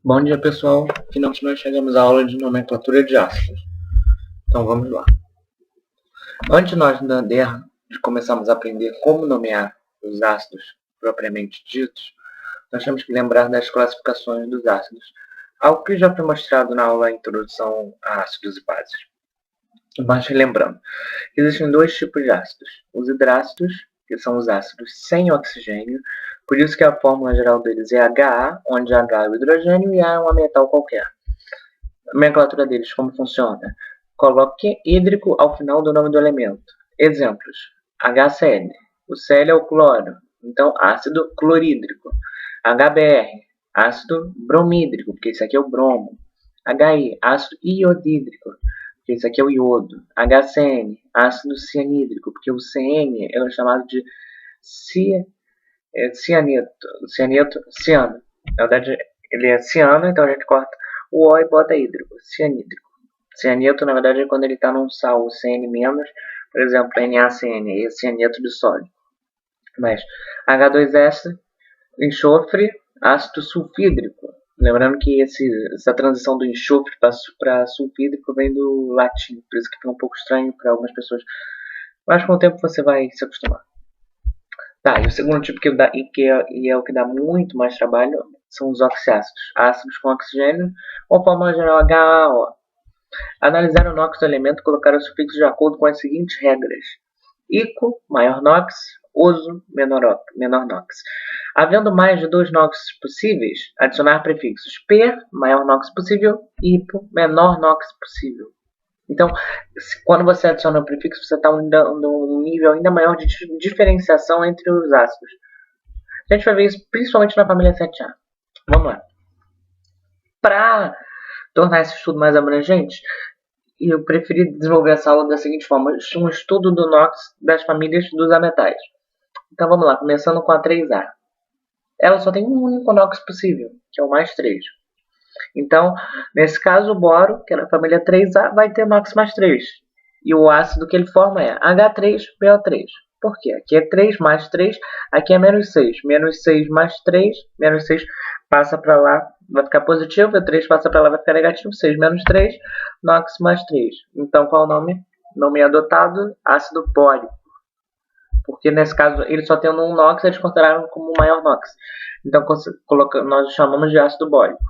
Bom dia, pessoal. Finalmente nós chegamos à aula de nomenclatura de ácidos. Então vamos lá. Antes de começarmos a aprender como nomear os ácidos propriamente ditos, nós temos que lembrar das classificações dos ácidos, algo que já foi mostrado na aula Introdução a Ácidos e Bases. Mas lembrando, existem dois tipos de ácidos: os hidrácidos, que são os ácidos sem oxigênio, por isso que a fórmula geral deles é HA, onde H é o hidrogênio e A é um metal qualquer. A nomenclatura deles, como funciona? Coloque hídrico ao final do nome do elemento. Exemplos: HCl. O Cl é o cloro, então ácido clorídrico. HBr, ácido bromídrico, porque esse aqui é o bromo. HI, ácido iodídrico, porque esse aqui é o iodo. HCN, ácido cianídrico, porque o CN é chamado de ciano. Na verdade, ele é ciano, então a gente corta o O e bota hídrico, cianídrico. Cianeto, na verdade, é quando ele está num sal, o CN-, por exemplo, NaCN, é cianeto de sódio. Mas H2S, enxofre, ácido sulfídrico. Lembrando que essa transição do enxofre para sulfídrico vem do latim, por isso que fica um pouco estranho para algumas pessoas. Mas com o tempo você vai se acostumar. Tá, e o segundo tipo que é o que dá muito mais trabalho são os oxiácidos. Ácidos com oxigênio, ou fórmula geral HAO. Analisar o NOx do elemento e colocar o sufixo de acordo com as seguintes regras: ICO, maior NOx, OSO, menor NOx. Havendo mais de 2 NOx possíveis, adicionar prefixos P, maior NOx possível, e HIPO, menor NOx possível. Então, quando você adiciona o prefixo, você está dando um nível ainda maior de diferenciação entre os ácidos. A gente vai ver isso principalmente na família 7A. Vamos lá. Para tornar esse estudo mais abrangente, eu preferi desenvolver essa aula da seguinte forma: um estudo do NOx das famílias dos ametais. Então vamos lá, começando com a 3A. Ela só tem um único NOx possível, que é o mais 3. Então, nesse caso, o boro, que é da família 3A, vai ter NOx mais 3. E o ácido que ele forma é H3PO3. Por quê? Aqui é 3 mais 3, aqui é menos 6. Menos 6 mais 3, menos 6 passa para lá, vai ficar positivo, 3 passa para lá, vai ficar negativo, 6 menos 3, NOx mais 3. Então, qual o nome? Nome adotado, ácido bórico. Porque nesse caso, ele só tendo um NOx, eles consideraram como o maior NOx. Então, nós chamamos de ácido bórico.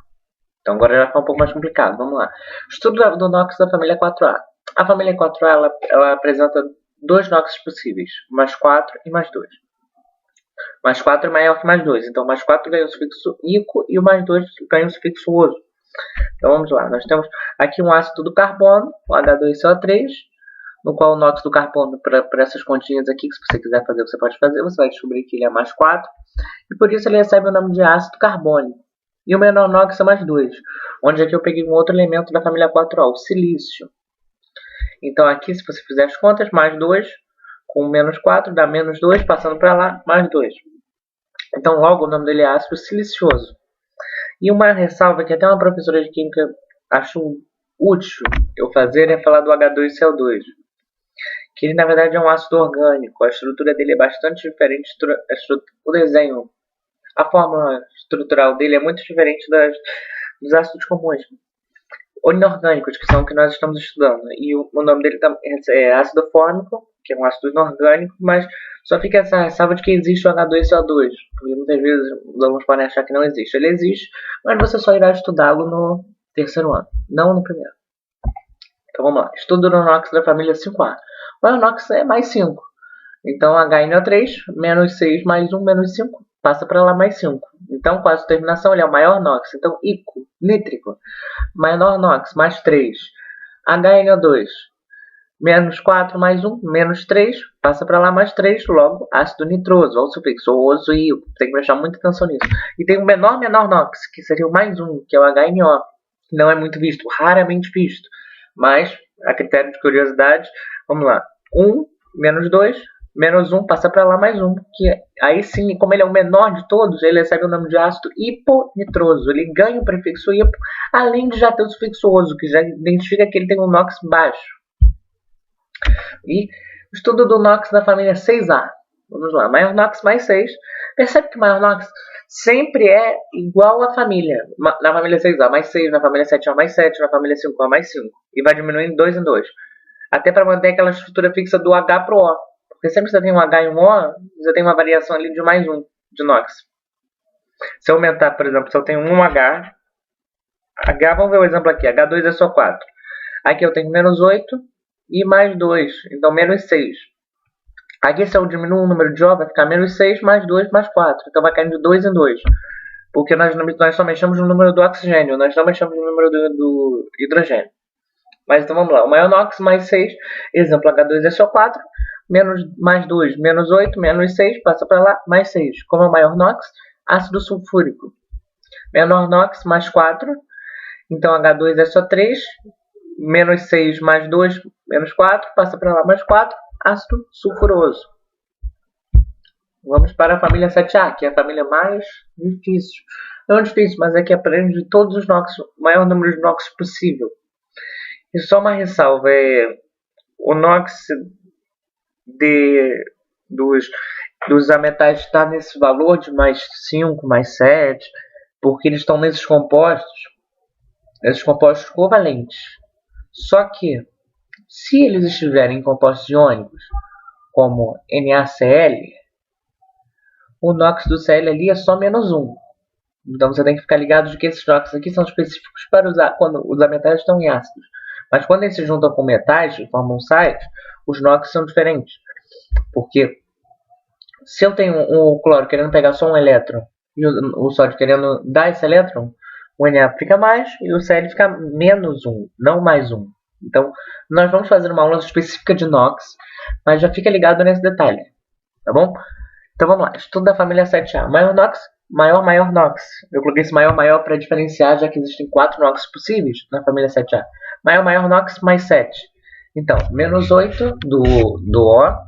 Então, agora já fica um pouco mais complicado. Vamos lá. Estudo do NOx da família 4A. A família 4A ela apresenta 2 NOx possíveis, mais 4 e mais 2. Mais 4 é maior que mais 2, então mais 4 ganha o sufixo ico e o mais 2 ganha o sufixo oso. Então vamos lá, nós temos aqui um ácido do carbono, o H2CO3, no qual o NOx do carbono, para essas continhas aqui, que se você quiser fazer, você pode fazer, você vai descobrir que ele é mais 4, e por isso ele recebe o nome de ácido carbônico. E o menor NOx é mais 2, onde aqui eu peguei um outro elemento da família 4A, o silício. Então aqui, se você fizer as contas, mais 2 com menos 4 dá menos 2, passando para lá, mais 2. Então logo o nome dele é ácido silicioso. E uma ressalva que até uma professora de química achou útil eu fazer é falar do H2CO2, que ele na verdade é um ácido orgânico. A estrutura dele é bastante diferente, o desenho, a fórmula estrutural dele é muito diferente dos ácidos comuns inorgânicos, que são o que nós estamos estudando. E o nome dele é ácido fórmico, que é um ácido inorgânico, mas só fica essa ressalva de que existe o H2CO2, porque muitas vezes os alunos podem achar que não existe. Ele existe, mas você só irá estudá-lo no terceiro ano, não no primeiro. Então vamos lá. Estudo do NOx da família 5A. O NOx é mais 5. Então HNO3, menos 6 mais 1, menos 5, passa para lá mais 5. Então, com essa terminação, ele é o maior NOx. Então, ICO, nítrico, menor NOx, mais 3. HNO2, menos 4 mais 1, menos 3, passa para lá mais 3, logo ácido nitroso, ou sufixo, ou oso e IO. Tem que prestar muita atenção nisso. E tem o menor NOx, que seria o mais 1, que é o HNO, que não é muito visto, raramente visto. Mas, a critério de curiosidade, vamos lá. 1, menos 2, menos 1, passa para lá mais 1. Que aí sim, como ele é o menor de todos, ele recebe o nome de ácido hiponitroso. Ele ganha o prefixo hipo, além de já ter o sufixo oso, que já identifica que ele tem um NOx baixo. E o estudo do NOx da família 6A. Vamos lá, maior NOx mais 6. Percebe que maior NOx sempre é igual à família. Na família 6A mais 6, na família 7A mais 7, na família 5A mais 5. E vai diminuindo de 2 em 2. Até para manter aquela estrutura fixa do H para o O. Porque sempre que você tem um H e um O, você tem uma variação ali de mais um de NOx. Se eu aumentar, por exemplo, se eu tenho um H, vamos ver o exemplo aqui, H2 é só 4. Aqui eu tenho menos 8 e mais 2, então menos 6. Aqui se eu diminuo o número de O, vai ficar menos 6 mais 2 mais 4. Então vai caindo de 2 em 2. Porque nós só mexemos no número do oxigênio, nós não mexemos no número do hidrogênio. Mas então vamos lá, o maior NOx mais 6, exemplo H2 é só 4, mais 2, menos 8, menos 6, passa para lá, mais 6. Como é o maior NOx? Ácido sulfúrico. Menor NOx mais 4, então H2 é só 3, menos 6 mais 2, menos 4, passa para lá, mais 4, ácido sulfuroso. Vamos para a família 7A, que é a família mais difícil. Não difícil, mas é que aprende de todos os NOx, o maior número de NOx possível. E só uma ressalva, o NOx dos ametais está nesse valor de mais 5, mais 7, porque eles estão nesses compostos covalentes. Só que, se eles estiverem em compostos iônicos, como NaCl, o NOx do Cl ali é só menos 1. Então você tem que ficar ligado de que esses NOx aqui são específicos para usar quando os ametais estão em ácidos. Mas quando eles se juntam com metais e formam sais, os NOx são diferentes. Porque se eu tenho o cloro querendo pegar só um elétron e o sódio querendo dar esse elétron, o Na fica mais e o Cl fica menos 1, não mais 1. Então, nós vamos fazer uma aula específica de NOx, mas já fica ligado nesse detalhe, tá bom? Então vamos lá, estudo da família 7A. Maior NOx, maior NOx. Eu coloquei esse maior para diferenciar, já que existem 4 NOx possíveis na família 7A. Maior NOx mais 7. Então, menos 8 do O,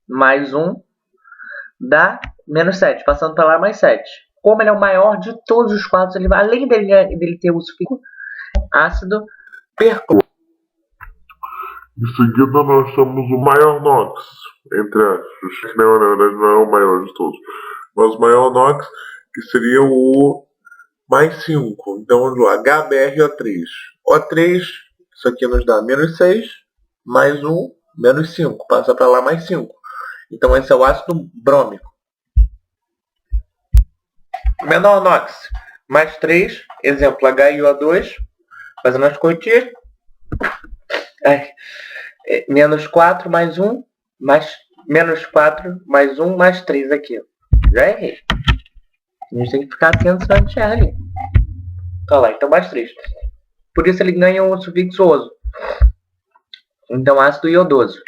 mais 1, dá menos 7, passando para lá mais 7. Como ele é o maior de todos os 4, ele, além dele ter o sufixo ácido, perclorado. Em seguida nós temos o maior NOx, entre aspas, não, na verdade não é o maior de todos, mas o maior NOx, que seria o mais 5, então vamos lá, HBrO3. O3, isso aqui nos dá menos 6, mais 1, menos 5, passa para lá mais 5. Então esse é o ácido brômico. Menor NOx, mais 3, exemplo HiO2, fazendo as continhas. Menos 4 mais 1, menos 4 mais 1 mais 3 aqui. Já errei. A gente tem que ficar atento se a gente erra ali. Tá lá, então mais 3. Por isso ele ganha o sufixo oso. Então ácido iodoso.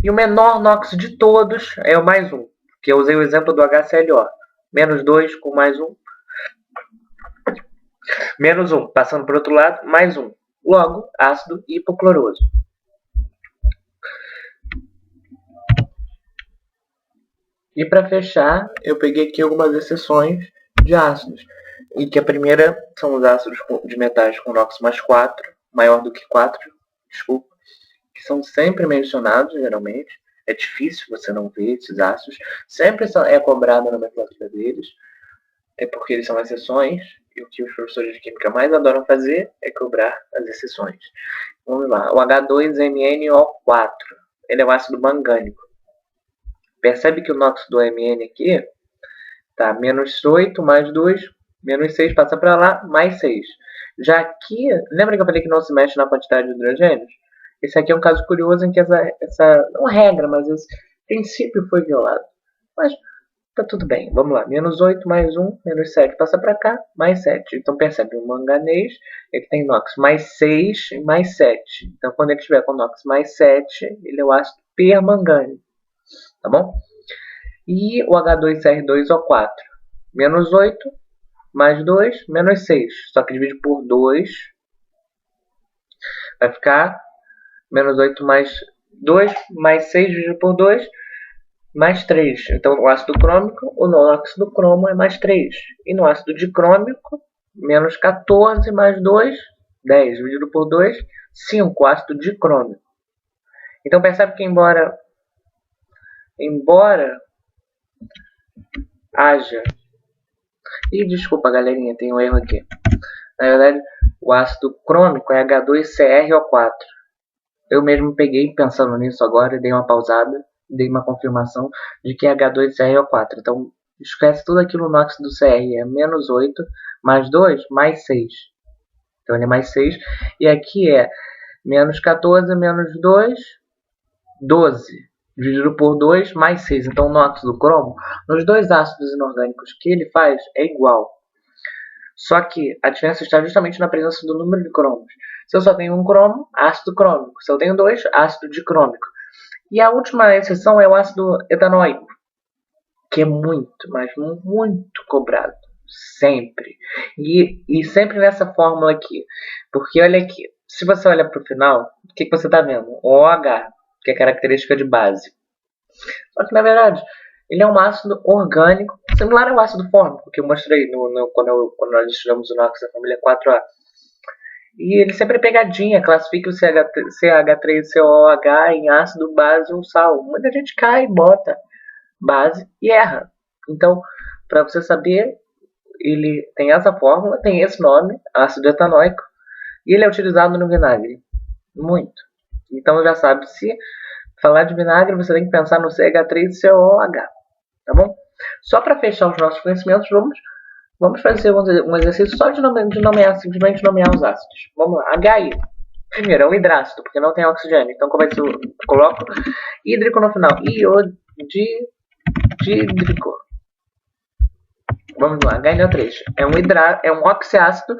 E o menor NOx de todos é o mais 1, que eu usei o exemplo do HClO. Menos 2 com mais 1. Menos 1, passando para o outro lado, mais 1. Logo, ácido hipocloroso. E para fechar, eu peguei aqui algumas exceções de ácidos. E que a primeira são os ácidos de metais com NOx mais 4, maior do que 4, desculpa, que são sempre mencionados, geralmente. É difícil você não ver esses ácidos. Sempre é cobrado na nomenclatura deles. É porque eles são exceções. E o que os professores de química mais adoram fazer é cobrar as exceções. Vamos lá. O H2MnO4. Ele é um ácido mangânico. Percebe que o NOx do Mn aqui tá menos 8 mais 2, menos 6 passa para lá, mais 6. Já aqui, lembra que eu falei que não se mexe na quantidade de hidrogênios? Esse aqui é um caso curioso em que essa não regra, mas esse princípio foi violado. Mas tá tudo bem, vamos lá. Menos 8 mais 1, menos 7 passa para cá, mais 7. Então percebe, o manganês ele tem NOx mais 6 e mais 7. Então quando ele estiver com NOx mais 7, ele é o ácido permangânico. Tá bom? E o H2CR2O4. Menos 8, mais 2, menos 6. Só que divide por 2. Vai ficar menos 8 mais 2, mais 6 dividido por 2, mais 3. Então, no ácido crômico, o NOx do cromo é mais 3. E no ácido dicrômico, menos 14 mais 2, 10. Dividido por 2, 5. Ácido dicrômico. Então, percebe que embora haja Ih, desculpa, galerinha, tem um erro aqui. Na verdade, o ácido crômico é H2CrO4. Eu mesmo peguei pensando nisso agora e dei uma pausada, dei uma confirmação de que é H2CrO4. Então, esquece tudo aquilo no óxido do Cr. É menos 8, mais 2, mais 6. Então, ele é mais 6. E aqui é menos 14, menos 2, 12. Dividido por 2, mais 6. Então, no óxido do cromo, nos dois ácidos inorgânicos que ele faz, é igual. Só que a diferença está justamente na presença do número de cromos. Se eu só tenho um cromo, ácido crômico. Se eu tenho dois, ácido dicrômico. E a última exceção é o ácido etanoico, que é muito, mas muito cobrado. Sempre. E sempre nessa fórmula aqui. Porque olha aqui, se você olha para o final, o que você está vendo? OH, que é característica de base. Só que na verdade, ele é um ácido orgânico, similar ao ácido fórmico, que eu mostrei quando nós estudamos o NOx da família 4A. E ele sempre é pegadinha, classifica o CH3COOH em ácido, base ou sal. Muita gente cai, bota base e erra. Então, para você saber, ele tem essa fórmula, tem esse nome, ácido etanoico, e ele é utilizado no vinagre. Muito. Então já sabe, se falar de vinagre, você tem que pensar no CH3COOH. Tá bom? Só para fechar os nossos conhecimentos, vamos fazer um exercício só de nomear, simplesmente nomear os ácidos. Vamos lá. HI. Primeiro, é um hidrácido, porque não tem oxigênio. Então, como é que eu coloco? Hídrico no final. Iodídrico. Vamos lá. HNO3. É um oxiácido.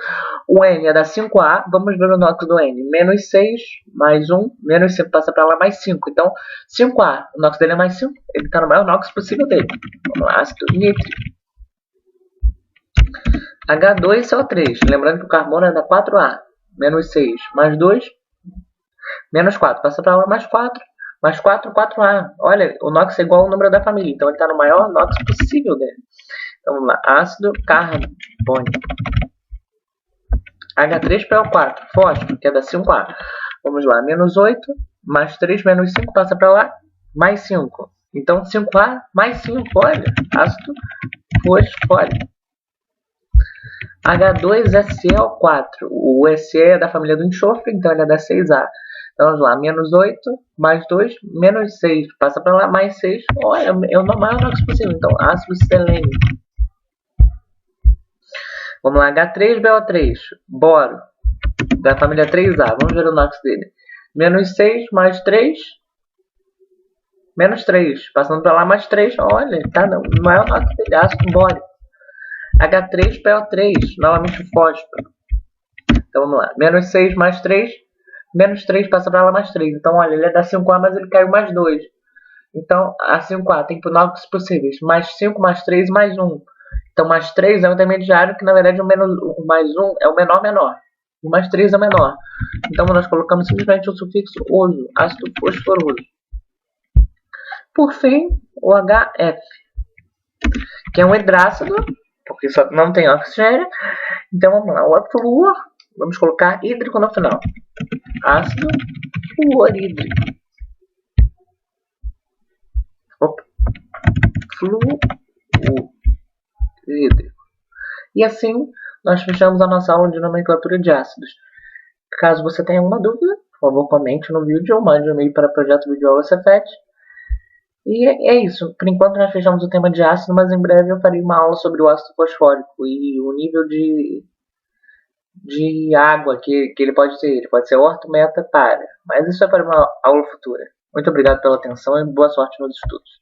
O N é da 5A. Vamos ver o NOx do N. Menos 6, mais 1. Menos 5 passa para lá, mais 5. Então, 5A. O NOx dele é mais 5. Ele está no maior NOx possível dele. Vamos lá. Ácido nítrico. H2CO3. Lembrando que o carbono é da 4A. Menos 6, mais 2. Menos 4. Passa para lá, mais 4. Mais 4, 4A. Olha, o NOx é igual ao número da família. Então, ele está no maior NOx possível dele. Então, vamos lá. Ácido carbônico. H3PO4. Fósforo, que é da 5A. Vamos lá. Menos 8, mais 3, menos 5. Passa para lá, mais 5. Então, 5A mais 5. Olha. Ácido fosfórico. H2SeO4. O SE é da família do enxofre, então ele é da 6A. Então vamos lá, menos 8, mais 2, menos 6. Passa para lá, mais 6. Olha, é o maior NOx possível. Então, ácido selênico. Vamos lá, H3BO3. Boro, da família 3A. Vamos ver o NOx dele. Menos 6, mais 3. Menos 3. Passando para lá, mais 3. Olha, tá no maior NOx dele, ácido bórico. H3PO3, novamente o fósforo. Então vamos lá, menos 6 mais 3, menos 3 passa para lá mais 3. Então olha, ele é da 5A, mas ele caiu mais 2. Então a 5A tem NOx possíveis, mais 5, mais 3, mais 1. Então mais 3 é o intermediário, que na verdade o mais 1 é o menor. O mais 3 é o menor. Então nós colocamos simplesmente o sufixo oso, ácido fosforoso. Por fim, o HF, que é um hidrácido, porque só não tem oxigênio. Então vamos lá, o flúor, vamos colocar hídrico no final. Ácido fluorídrico. Opa. Fluorídrico. E assim nós fechamos a nossa aula de nomenclatura de ácidos. Caso você tenha alguma dúvida, por favor comente no vídeo ou mande um e-mail para projetovideoaula.cefet. E é isso. Por enquanto nós fechamos o tema de ácido, mas em breve eu farei uma aula sobre o ácido fosfórico e o nível de água que ele pode ter. Ele pode ser orto, meta, para. Mas isso é para uma aula futura. Muito obrigado pela atenção e boa sorte nos estudos.